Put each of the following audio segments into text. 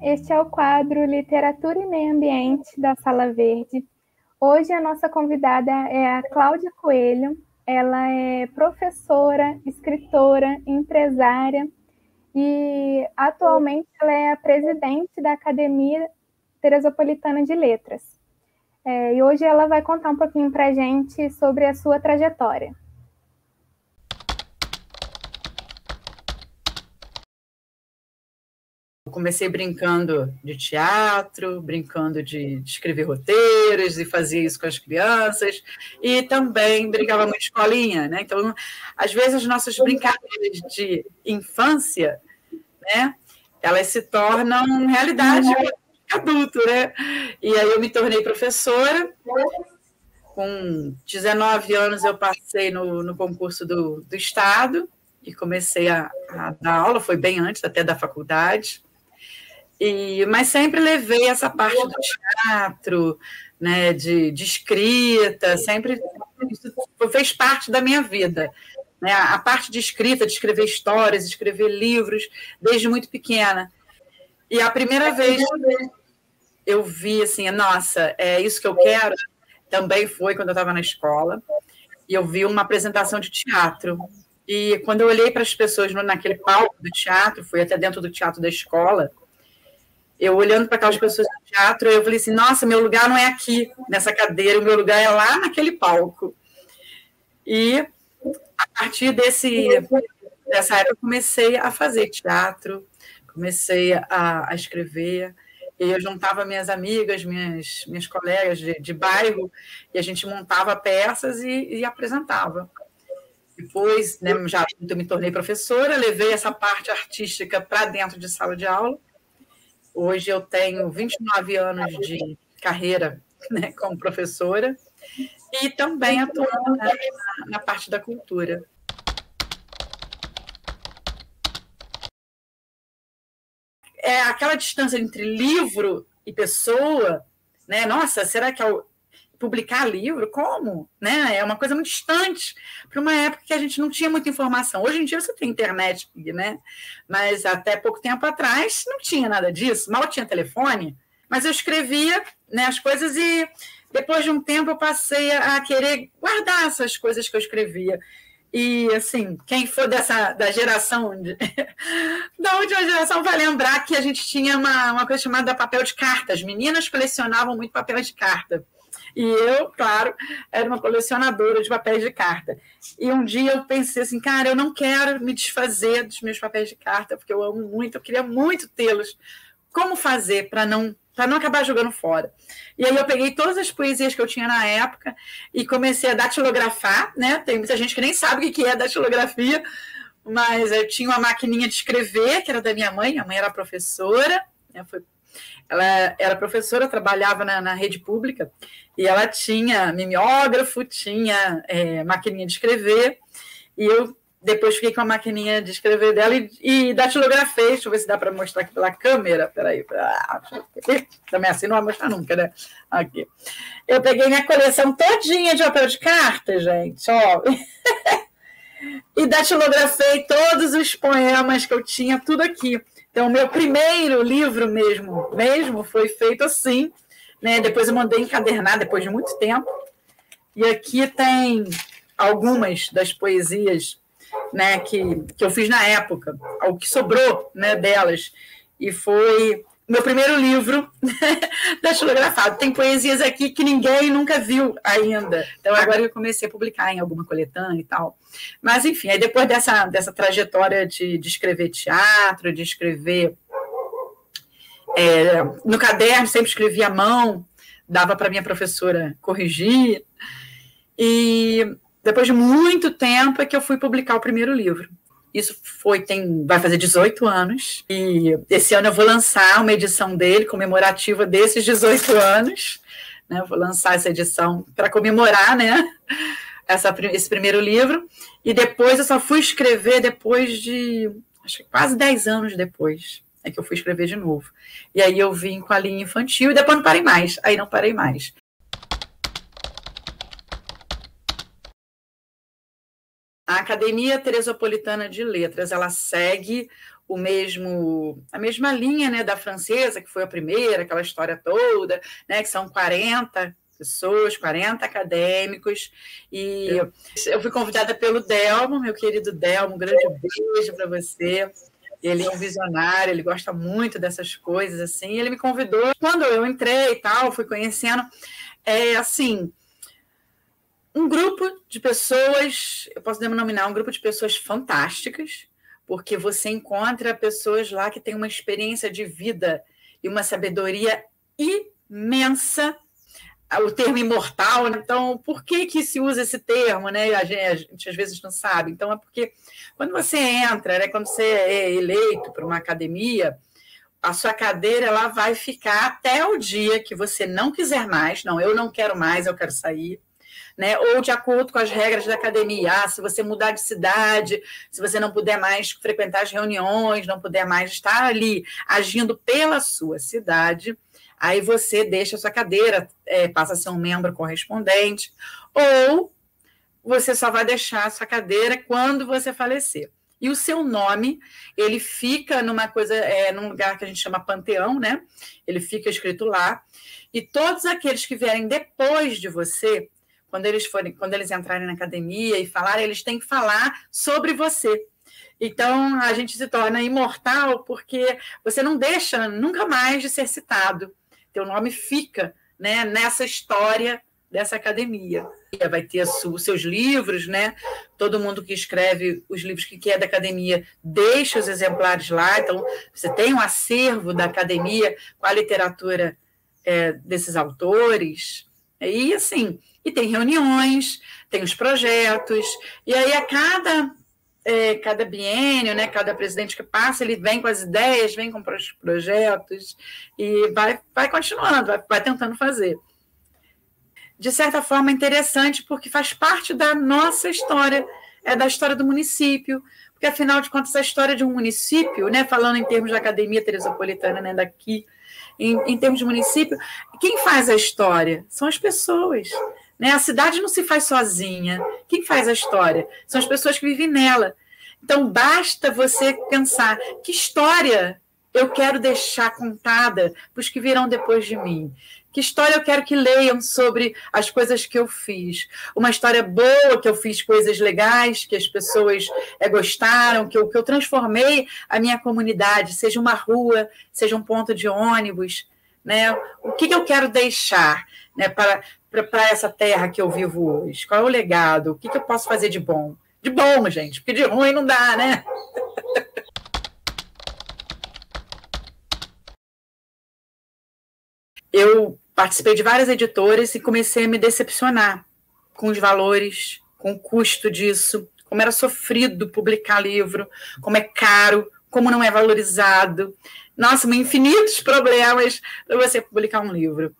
Este é o quadro Literatura e Meio Ambiente da Sala Verde. Hoje a nossa convidada é a Cláudia Coelho. Ela é professora, escritora, empresária e atualmente ela é a presidente da Academia Teresopolitana de Letras. E hoje ela vai contar um pouquinho para a gente sobre a sua trajetória. Eu comecei brincando de teatro, brincando de escrever roteiros e fazia isso com as crianças, e também brincava muito de escolinha, né? Então, às vezes, as nossas brincadeiras de infância, né, elas se tornam realidade adulto, né? E aí eu me tornei professora. Com 19 anos eu passei no concurso do Estado e comecei a dar aula, foi bem antes até da faculdade. Mas sempre levei essa parte do teatro, né, de escrita, sempre fez parte da minha vida. Né, a parte de escrita, de escrever histórias, escrever livros, desde muito pequena. E a primeira vez eu vi assim, nossa, é isso que eu quero, também foi quando eu estava na escola, e eu vi uma apresentação de teatro. E quando eu olhei para as pessoas naquele palco do teatro, fui até dentro do teatro da escola, eu olhando para aquelas pessoas no teatro, eu falei assim, nossa, meu lugar não é aqui, nessa cadeira, o meu lugar é lá naquele palco. E a partir dessa época, eu comecei a fazer teatro, comecei a escrever, e eu juntava minhas amigas, minhas colegas de bairro, e a gente montava peças e apresentava. Depois, né, já eu me tornei professora, levei essa parte artística para dentro de sala de aula. Hoje eu tenho 29 anos de carreira, né, como professora e também atuo na parte da cultura. É aquela distância entre livro e pessoa, né? Nossa, será que publicar livro? Como? Né? É uma coisa muito distante para uma época que a gente não tinha muita informação. Hoje em dia você tem internet, né? Mas até pouco tempo atrás não tinha nada disso, mal tinha telefone, mas eu escrevia, né, as coisas e depois de um tempo eu passei a querer guardar essas coisas que eu escrevia. E, assim, quem for da geração, da última geração, vai lembrar que a gente tinha uma coisa chamada papel de carta. As meninas colecionavam muito papel de carta. E eu, claro, era uma colecionadora de papéis de carta. E um dia eu pensei assim, cara, eu não quero me desfazer dos meus papéis de carta, porque eu amo muito, eu queria muito tê-los. Como fazer para não acabar jogando fora? E aí eu peguei todas as poesias que eu tinha na época e comecei a datilografar, né? Tem muita gente que nem sabe o que é datilografia, mas eu tinha uma maquininha de escrever, que era da minha mãe era professora, né? Ela era professora, trabalhava na rede pública, e ela tinha mimeógrafo, tinha maquininha de escrever, e eu depois fiquei com a maquininha de escrever dela e datilografei. Deixa eu ver se dá para mostrar aqui pela câmera. Peraí. Também assim não vai mostrar nunca, né? Aqui. Eu peguei minha coleção todinha de papel de carta, gente, ó. E datilografei todos os poemas que eu tinha, tudo aqui. Então, meu primeiro livro mesmo foi feito assim, né? Depois eu mandei encadernar, depois de muito tempo. E aqui tem algumas das poesias, né, que eu fiz na época, o que sobrou, né, delas. E foi meu primeiro livro datilografado. Tem poesias aqui que ninguém nunca viu ainda. Então, agora eu comecei a publicar em alguma coletânea e tal. Mas, enfim, aí depois dessa trajetória de escrever teatro, de escrever no caderno, sempre escrevia à mão, dava para minha professora corrigir. E depois de muito tempo é que eu fui publicar o primeiro livro. Isso vai fazer 18 anos, e esse ano eu vou lançar uma edição dele, comemorativa desses 18 anos, né? Eu vou lançar essa edição para comemorar, né, esse primeiro livro, e depois eu só fui escrever depois de, acho que quase 10 anos depois, é que eu fui escrever de novo. E aí eu vim com a linha infantil, e depois não parei mais. A Academia Teresopolitana de Letras, ela segue a mesma linha, né, da francesa, que foi a primeira, aquela história toda, né, que são 40 pessoas, 40 acadêmicos, e eu fui convidada pelo Delmo, meu querido Delmo, um grande beijo para você. Ele é um visionário, ele gosta muito dessas coisas, assim, ele me convidou. Quando eu entrei e tal, fui conhecendo, assim, um grupo de pessoas, eu posso denominar um grupo de pessoas fantásticas, porque você encontra pessoas lá que têm uma experiência de vida e uma sabedoria imensa, o termo imortal, né? Então, por que se usa esse termo, né? A gente às vezes não sabe. Então, é porque quando você entra, né, quando você é eleito para uma academia, a sua cadeira ela vai ficar até o dia que você não quiser mais, não, eu não quero mais, eu quero sair, né? Ou de acordo com as regras da academia, se você mudar de cidade, se você não puder mais frequentar as reuniões, não puder mais estar ali agindo pela sua cidade, aí você deixa a sua cadeira, passa a ser um membro correspondente, ou você só vai deixar a sua cadeira quando você falecer. E o seu nome, ele fica num lugar que a gente chama panteão, né? Ele fica escrito lá, e todos aqueles que vierem depois de você, quando eles entrarem na academia e falarem, eles têm que falar sobre você. Então, a gente se torna imortal porque você não deixa nunca mais de ser citado. Teu nome fica, né, nessa história dessa academia. Vai ter os seus livros, né? Todo mundo que escreve os livros que é da academia deixa os exemplares lá. Então, você tem um acervo da academia com a literatura desses autores. E, assim, e tem reuniões, tem os projetos, e aí a cada biênio, né, cada presidente que passa, ele vem com as ideias, vem com os projetos e vai continuando, vai tentando fazer. De certa forma, é interessante porque faz parte da nossa história, da história do município, porque, afinal de contas, a história de um município, né, falando em termos de academia teresopolitana, né, daqui, em termos de município, quem faz a história? São as pessoas. Né? A cidade não se faz sozinha. Quem faz a história? São as pessoas que vivem nela. Então, basta você pensar que história eu quero deixar contada para os que virão depois de mim. Que história eu quero que leiam sobre as coisas que eu fiz. Uma história boa, que eu fiz coisas legais, que as pessoas gostaram, que eu transformei a minha comunidade, seja uma rua, seja um ponto de ônibus. Né? O que eu quero deixar, né, para essa terra que eu vivo hoje? Qual é o legado? O que eu posso fazer de bom? De bom, gente, porque de ruim não dá, né? Eu participei de várias editoras e comecei a me decepcionar com os valores, com o custo disso, como era sofrido publicar livro, como é caro, como não é valorizado. Nossa, infinitos problemas para você publicar um livro.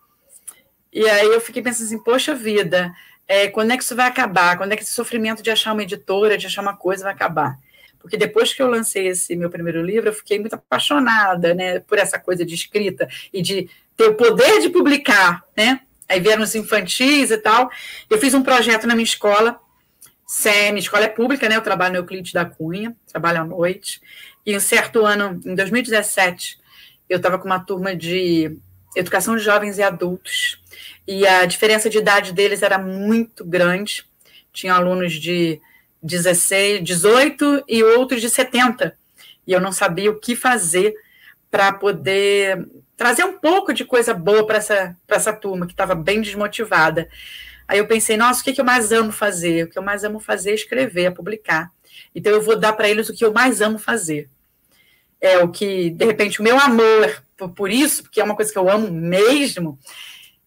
E aí eu fiquei pensando assim, poxa vida, quando é que isso vai acabar? Quando é que esse sofrimento de achar uma editora, de achar uma coisa vai acabar? Porque depois que eu lancei esse meu primeiro livro, eu fiquei muito apaixonada, né, por essa coisa de escrita e de ter o poder de publicar, né? Aí vieram os infantis e tal. Eu fiz um projeto na minha escola, minha escola é pública, né? Eu trabalho no Euclides da Cunha, trabalho à noite. E um certo ano, em 2017, eu estava com uma turma de educação de jovens e adultos, e a diferença de idade deles era muito grande. Tinha alunos de 16, 18 e outros de 70. E eu não sabia o que fazer para poder trazer um pouco de coisa boa para essa turma, que estava bem desmotivada. Aí eu pensei, nossa, o que eu mais amo fazer? O que eu mais amo fazer é escrever, é publicar. Então eu vou dar para eles o que eu mais amo fazer. É o que, de repente, o meu amor por isso, porque é uma coisa que eu amo mesmo,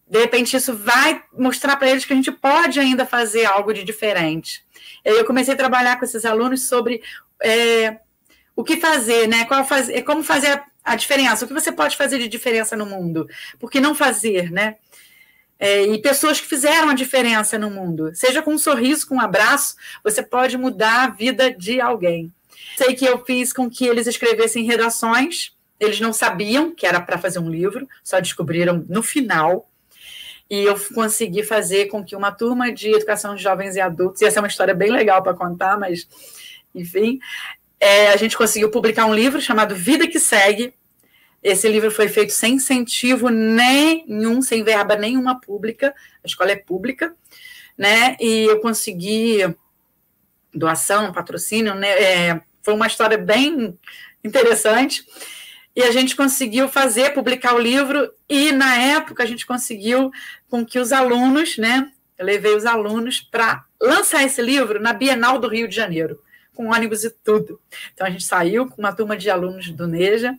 de repente isso vai mostrar para eles que a gente pode ainda fazer algo de diferente. Eu comecei a trabalhar com esses alunos sobre o que fazer, né? Como fazer a diferença, o que você pode fazer de diferença no mundo, por que não fazer, né? E pessoas que fizeram a diferença no mundo, seja com um sorriso, com um abraço, você pode mudar a vida de alguém. Sei que eu fiz com que eles escrevessem redações, eles não sabiam que era para fazer um livro, só descobriram no final, e eu consegui fazer com que uma turma de educação de jovens e adultos, e essa é uma história bem legal para contar, mas, enfim, a gente conseguiu publicar um livro chamado Vida que Segue. Esse livro foi feito sem incentivo nenhum, sem verba nenhuma pública, a escola é pública, né? E eu consegui doação, patrocínio, né? Foi uma história bem interessante. E a gente conseguiu publicar o livro, e na época a gente conseguiu com que os alunos, né? Eu levei os alunos para lançar esse livro na Bienal do Rio de Janeiro, com ônibus e tudo. Então a gente saiu com uma turma de alunos do NEJA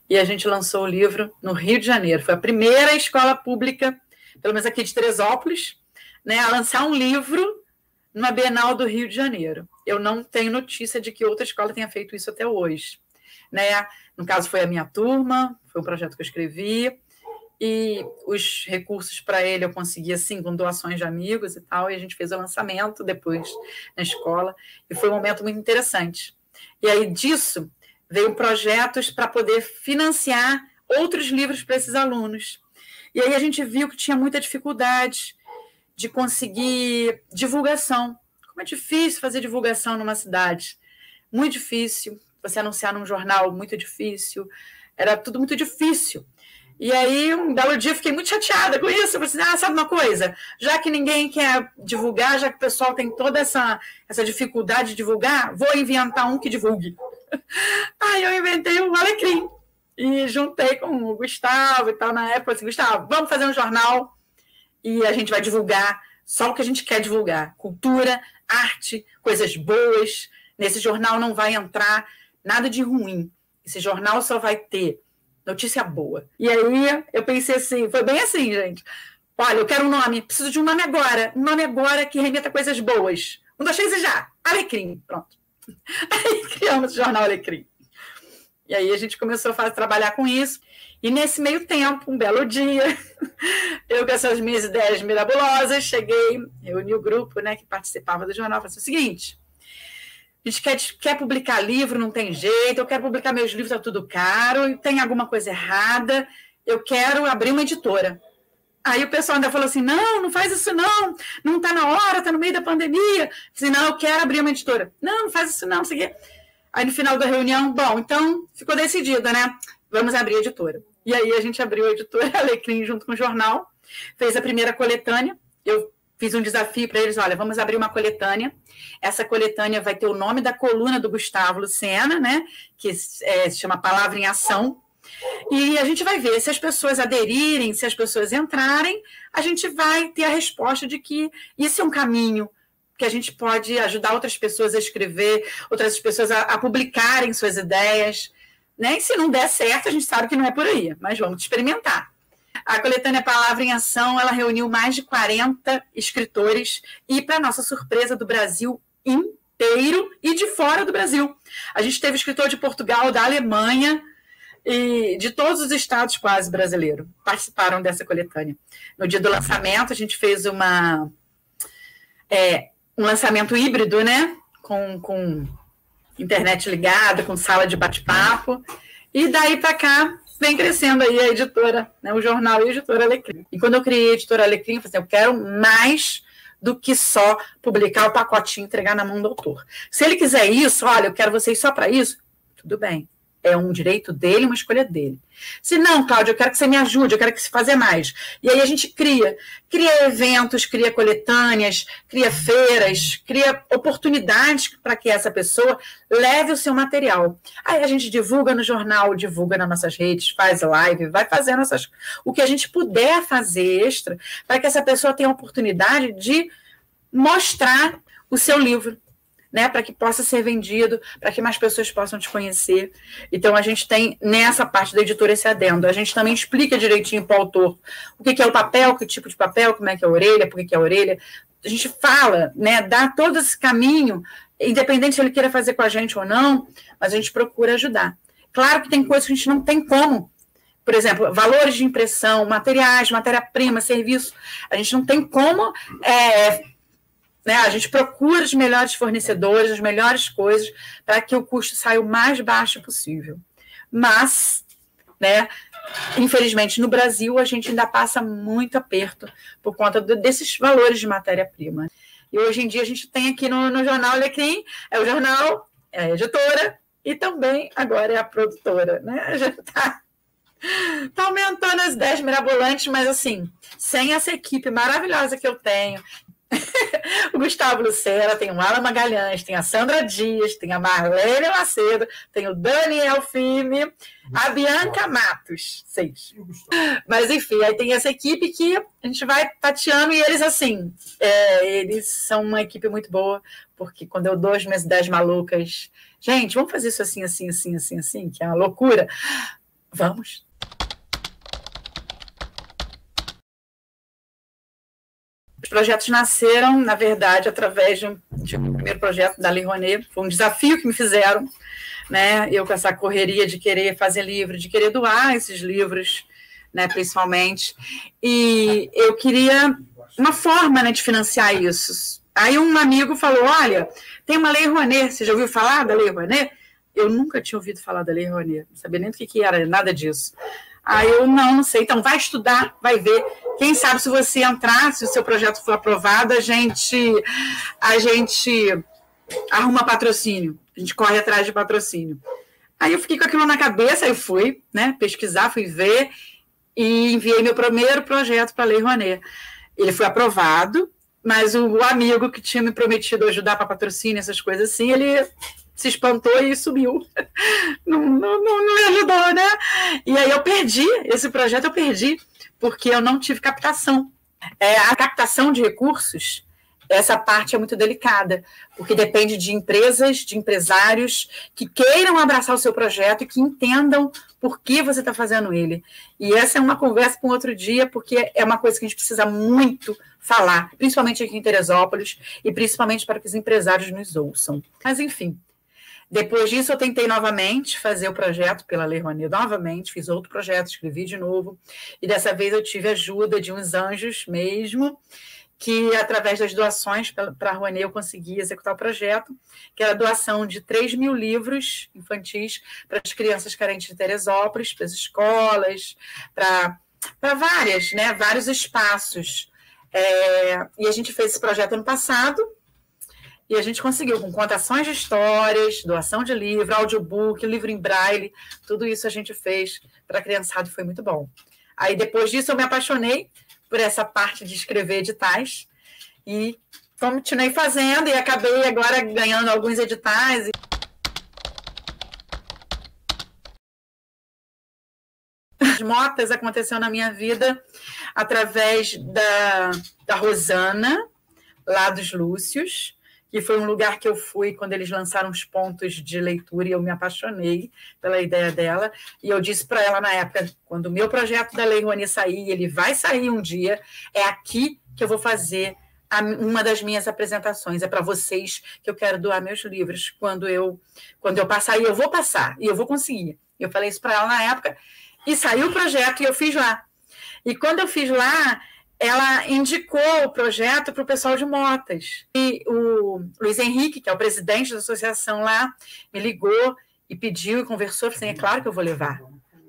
e a gente lançou o livro no Rio de Janeiro. Foi a primeira escola pública, pelo menos aqui de Teresópolis, né, a lançar um livro numa Bienal do Rio de Janeiro. Eu não tenho notícia de que outra escola tenha feito isso até hoje, né? No caso, foi a minha turma, foi um projeto que eu escrevi, e os recursos para ele eu consegui, assim, com doações de amigos e tal, e a gente fez o lançamento depois na escola, e foi um momento muito interessante. E aí, disso, veio projetos para poder financiar outros livros para esses alunos. E aí a gente viu que tinha muita dificuldade de conseguir divulgação. Como é difícil fazer divulgação numa cidade. Muito difícil. Você anunciar num jornal, muito difícil. Era tudo muito difícil. E aí, um belo dia, eu fiquei muito chateada com isso. Eu falei assim, sabe uma coisa? Já que ninguém quer divulgar, já que o pessoal tem toda essa dificuldade de divulgar, vou inventar um que divulgue. Aí eu inventei o Alecrim. E juntei com o Gustavo e tal, na época, assim, Gustavo, vamos fazer um jornal e a gente vai divulgar só o que a gente quer divulgar. Cultura, arte, coisas boas. Nesse jornal não vai entrar nada de ruim. Esse jornal só vai ter notícia boa. E aí eu pensei assim, foi bem assim, gente. Olha, eu quero um nome, preciso de um nome agora. Um nome agora que remeta a coisas boas. 1, 2, 3 e já. Alecrim. Pronto. Aí criamos o jornal Alecrim. E aí a gente começou a trabalhar com isso. E nesse meio tempo, um belo dia, eu com essas minhas ideias mirabolosas, cheguei, reuni o grupo, né, que participava do jornal, falei assim, o seguinte, a gente quer publicar livro, não tem jeito, eu quero publicar meus livros, tá tudo caro, tem alguma coisa errada, eu quero abrir uma editora. Aí o pessoal ainda falou assim, não faz isso não está na hora, está no meio da pandemia. Eu falei, não, eu quero abrir uma editora. Não faz isso não sei o quê. Aí no final da reunião, bom, então ficou decidido, né? Vamos abrir a editora. E aí a gente abriu a editora Alecrim junto com o jornal, fez a primeira coletânea, eu fiz um desafio para eles, olha, vamos abrir uma coletânea, essa coletânea vai ter o nome da coluna do Gustavo Lucena, né? Que se chama Palavra em Ação, e a gente vai ver se as pessoas aderirem, se as pessoas entrarem, a gente vai ter a resposta de que isso é um caminho que a gente pode ajudar outras pessoas a escrever, outras pessoas a publicarem suas ideias, né? E se não der certo, a gente sabe que não é por aí, mas vamos experimentar. A coletânea Palavra em Ação, ela reuniu mais de 40 escritores e, para nossa surpresa, do Brasil inteiro e de fora do Brasil. A gente teve escritor de Portugal, da Alemanha, e de todos os estados quase brasileiros participaram dessa coletânea. No dia do lançamento, a gente fez um lançamento híbrido, né? Com internet ligada, com sala de bate-papo, e daí para cá vem crescendo aí a editora, né? O jornal e a editora Alecrim. E quando eu criei a editora Alecrim, eu falei assim, eu quero mais do que só publicar o pacotinho e entregar na mão do autor. Se ele quiser isso, olha, eu quero vocês só para isso, tudo bem. É um direito dele, uma escolha dele. Se não, Cláudia, eu quero que você me ajude, eu quero que você faça mais. E aí a gente cria eventos, cria coletâneas, cria feiras, cria oportunidades para que essa pessoa leve o seu material. Aí a gente divulga no jornal, divulga nas nossas redes, faz live, vai fazendo o que a gente puder fazer extra para que essa pessoa tenha a oportunidade de mostrar o seu livro, né, para que possa ser vendido, para que mais pessoas possam te conhecer. Então, a gente tem, nessa parte da editora, esse adendo. A gente também explica direitinho para o autor o que é o papel, que tipo de papel, como é que é a orelha, por que é a orelha. A gente fala, né, dá todo esse caminho, independente se ele queira fazer com a gente ou não, mas a gente procura ajudar. Claro que tem coisas que a gente não tem como. Por exemplo, valores de impressão, materiais, matéria-prima, serviço. A gente não tem como... né, a gente procura os melhores fornecedores, as melhores coisas, para que o custo saia o mais baixo possível. Mas, né, infelizmente, no Brasil, a gente ainda passa muito aperto por conta desses valores de matéria-prima. E hoje em dia a gente tem aqui no Jornal Alecrim, é o jornal é a editora e também agora é a produtora, né? Já está aumentando as ideias mirabolantes, mas assim, sem essa equipe maravilhosa que eu tenho, o Gustavo Lucera, tem o Alan Magalhães, tem a Sandra Dias, tem a Marlene Macedo, tem o Daniel Filme, a Bianca Matos, 6. Mas enfim, aí tem essa equipe que a gente vai tateando e eles assim, eles são uma equipe muito boa, porque quando eu dou as minhas ideias malucas, gente, vamos fazer isso assim, assim, assim, assim, assim, que é uma loucura. Vamos. Os projetos nasceram, na verdade, através de um primeiro projeto da Lei Rouanet. Foi um desafio que me fizeram, né? Eu com essa correria de querer fazer livro, de querer doar esses livros, né, principalmente. E eu queria uma forma, né, de financiar isso. Aí um amigo falou, olha, tem uma Lei Rouanet, você já ouviu falar da Lei Rouanet? Eu nunca tinha ouvido falar da Lei Rouanet, não sabia nem do que era, nada disso. Aí eu, não sei, então vai estudar, vai ver. Quem sabe se você entrar, se o seu projeto for aprovado, a gente arruma patrocínio, a gente corre atrás de patrocínio. Aí eu fiquei com aquilo na cabeça, aí fui, né, pesquisar, fui ver e enviei meu primeiro projeto para a Lei Rouanet. Ele foi aprovado, mas o amigo que tinha me prometido ajudar para patrocínio, essas coisas assim, ele se espantou e sumiu. Não me ajudou, né? E aí eu perdi, esse projeto eu perdi, porque eu não tive captação. A captação de recursos, essa parte é muito delicada, porque depende de empresas, de empresários que queiram abraçar o seu projeto e que entendam por que você está fazendo ele. E essa é uma conversa para um outro dia, porque é uma coisa que a gente precisa muito falar, principalmente aqui em Teresópolis, e principalmente para que os empresários nos ouçam. Mas, enfim, depois disso eu tentei novamente fazer o projeto pela Lei Rouanet, novamente, fiz outro projeto, escrevi de novo, e dessa vez eu tive ajuda de uns anjos mesmo, que através das doações para a Rouanet eu consegui executar o projeto, que era a doação de 3.000 livros infantis para as crianças carentes de Teresópolis, para as escolas, para várias, né, vários espaços. E a gente fez esse projeto ano passado, e a gente conseguiu, com contações de histórias, doação de livro, audiobook, livro em braille, tudo isso a gente fez para a criançada e foi muito bom. Aí, depois disso, eu me apaixonei por essa parte de escrever editais e continuei fazendo e acabei agora ganhando alguns editais. As motas aconteceu na minha vida através da Rosana, lá dos Lúcios, que foi um lugar que eu fui quando eles lançaram os pontos de leitura e eu me apaixonei pela ideia dela. E eu disse para ela na época, quando o meu projeto da Lei Rouanet sair, ele vai sair um dia, é aqui que eu vou fazer uma das minhas apresentações, é para vocês que eu quero doar meus livros. Quando eu passar, e eu vou passar, e eu vou conseguir. Eu falei isso para ela na época, e saiu o projeto e eu fiz lá. E quando eu fiz lá, ela indicou o projeto para o pessoal de Motas. E o Luiz Henrique, que é o presidente da associação lá, me ligou e pediu e conversou. Eu falei, é claro que eu vou levar.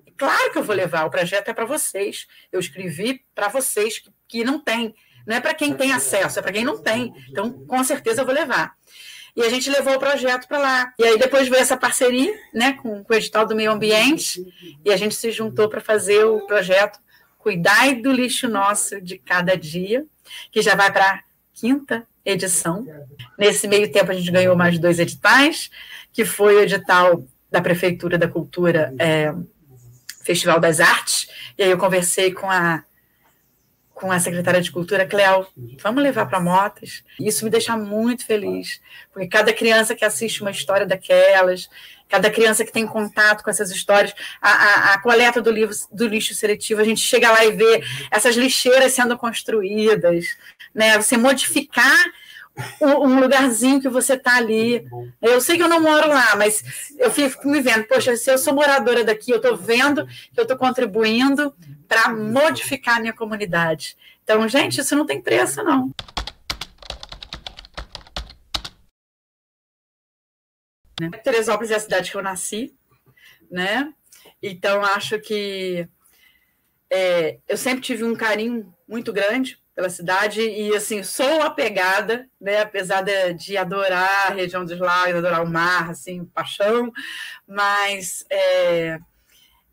É claro que eu vou levar. O projeto é para vocês. Eu escrevi para vocês que não tem. Não é para quem tem acesso, é para quem não tem. Então, com certeza, eu vou levar. E a gente levou o projeto para lá. E aí depois veio essa parceria, né, com o edital do meio ambiente, e a gente se juntou para fazer o projeto Cuidai do Lixo Nosso de Cada Dia, que já vai para a 5ª edição. Nesse meio tempo, a gente ganhou mais 2 editais, que foi o edital da Prefeitura da Cultura, Festival das Artes, e aí eu conversei com a secretária de Cultura, Cléo, vamos levar para Motas. Isso me deixa muito feliz, porque cada criança que assiste uma história daquelas, cada criança que tem contato com essas histórias, a coleta do lixo seletivo, a gente chega lá e vê essas lixeiras sendo construídas, né? Você modificar um lugarzinho que você está ali. Eu sei que eu não moro lá, mas eu fico me vendo, poxa, se eu sou moradora daqui, eu estou vendo que eu estou contribuindo para modificar a minha comunidade. Então, gente, isso não tem preço, não. Teresópolis é a cidade que eu nasci, né? Então, acho que eu sempre tive um carinho muito grande pela cidade, e assim, sou apegada, né, apesar de adorar a região dos lagos, adorar o mar, assim, paixão, mas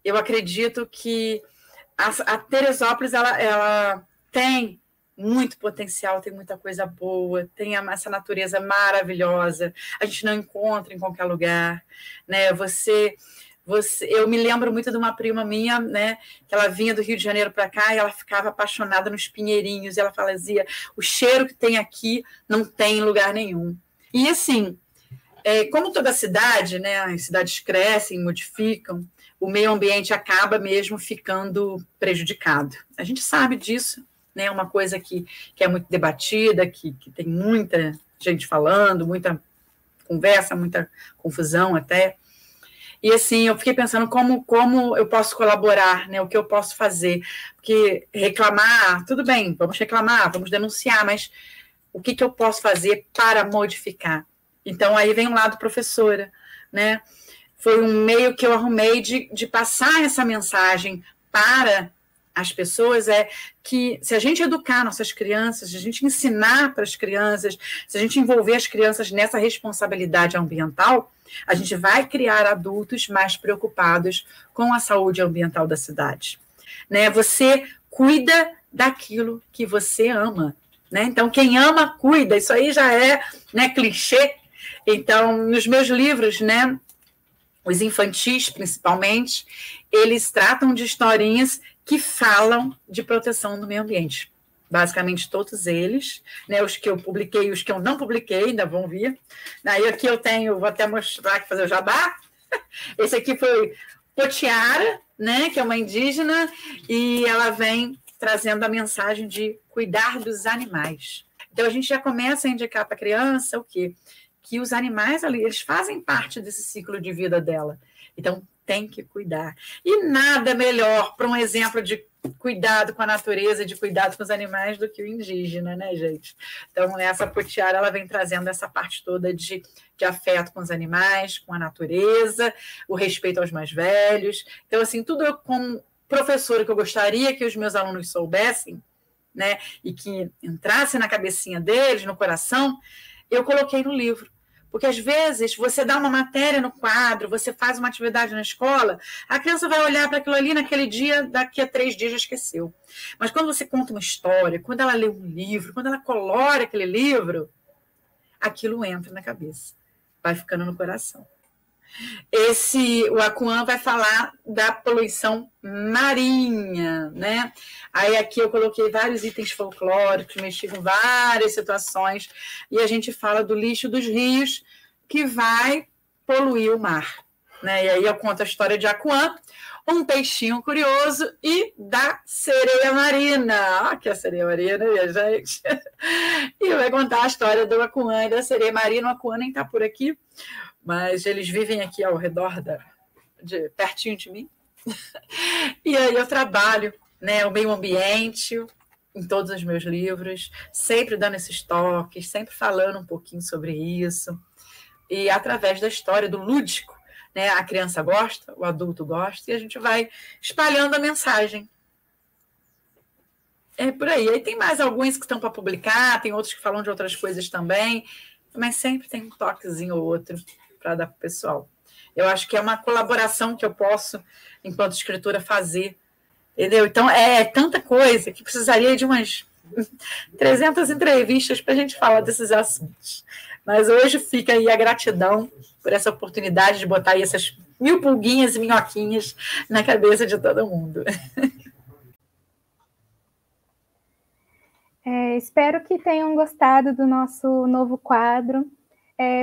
eu acredito que a Teresópolis, ela tem muito potencial, tem muita coisa boa, tem essa natureza maravilhosa, a gente não encontra em qualquer lugar, né? Eu me lembro muito de uma prima minha, né, que ela vinha do Rio de Janeiro para cá e ela ficava apaixonada nos pinheirinhos, e ela fazia, o cheiro que tem aqui não tem em lugar nenhum. E assim, como toda cidade, né, as cidades crescem, modificam, o meio ambiente acaba mesmo ficando prejudicado. A gente sabe disso, né, é uma coisa que é muito debatida, que tem muita gente falando, muita conversa, muita confusão até. E assim, eu fiquei pensando como eu posso colaborar, né? O que eu posso fazer. Porque reclamar, tudo bem, vamos reclamar, vamos denunciar, mas o que eu posso fazer para modificar? Então, aí vem um lado professora, né? Foi um meio que eu arrumei de passar essa mensagem para as pessoas, que se a gente educar nossas crianças, se a gente ensinar para as crianças, se a gente envolver as crianças nessa responsabilidade ambiental, a gente vai criar adultos mais preocupados com a saúde ambiental da cidade. Né? Você cuida daquilo que você ama. Né? Então, quem ama, cuida. Isso aí já é, né, clichê. Então, nos meus livros, né, os infantis, principalmente, eles tratam de historinhas que falam de proteção do meio ambiente. Basicamente todos eles, né, os que eu publiquei e os que eu não publiquei, ainda vão vir. Aí aqui eu tenho, vou até mostrar aqui, fazer o jabá. Esse aqui foi Potiara, né, que é uma indígena, e ela vem trazendo a mensagem de cuidar dos animais. Então a gente já começa a indicar para a criança o quê? Que os animais ali, eles fazem parte desse ciclo de vida dela. Então tem que cuidar. E nada melhor para um exemplo de cuidado com a natureza, de cuidado com os animais, do que o indígena, né, gente? Então, essa Potiara, ela vem trazendo essa parte toda de afeto com os animais, com a natureza, o respeito aos mais velhos. Então, assim, tudo eu, como professora, que eu gostaria que os meus alunos soubessem, né, e que entrasse na cabecinha deles, no coração, eu coloquei no livro. Porque, às vezes, você dá uma matéria no quadro, você faz uma atividade na escola, a criança vai olhar para aquilo ali naquele dia, daqui a 3 dias já esqueceu. Mas quando você conta uma história, quando ela lê um livro, quando ela colore aquele livro, aquilo entra na cabeça, vai ficando no coração. O Acuã vai falar da poluição marinha, né? Aí aqui eu coloquei vários itens folclóricos, mexi com várias situações, e a gente fala do lixo dos rios que vai poluir o mar, né? E aí eu conto a história de Acuã, um peixinho curioso, e da sereia marina. Que é a sereia marina, minha gente. E vai contar a história do Acuã e da sereia marina. O Acuã nem está por aqui, mas eles vivem aqui ao redor, pertinho de mim. E aí eu trabalho, né, o meio ambiente em todos os meus livros, sempre dando esses toques, sempre falando um pouquinho sobre isso. E através da história, do lúdico, né, a criança gosta, o adulto gosta, e a gente vai espalhando a mensagem. É por aí. Aí tem mais alguns que estão para publicar, tem outros que falam de outras coisas também, mas sempre tem um toquezinho ou outro para dar para o pessoal. Eu acho que é uma colaboração que eu posso, enquanto escritora, fazer. Entendeu? Então, é tanta coisa que precisaria de umas 300 entrevistas para a gente falar desses assuntos. Mas hoje fica aí a gratidão por essa oportunidade de botar aí essas 1000 pulguinhas e minhoquinhas na cabeça de todo mundo. Espero que tenham gostado do nosso novo quadro.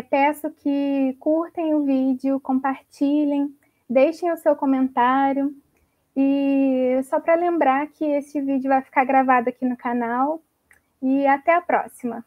Peço que curtem o vídeo, compartilhem, deixem o seu comentário. E só para lembrar que esse vídeo vai ficar gravado aqui no canal. E até a próxima!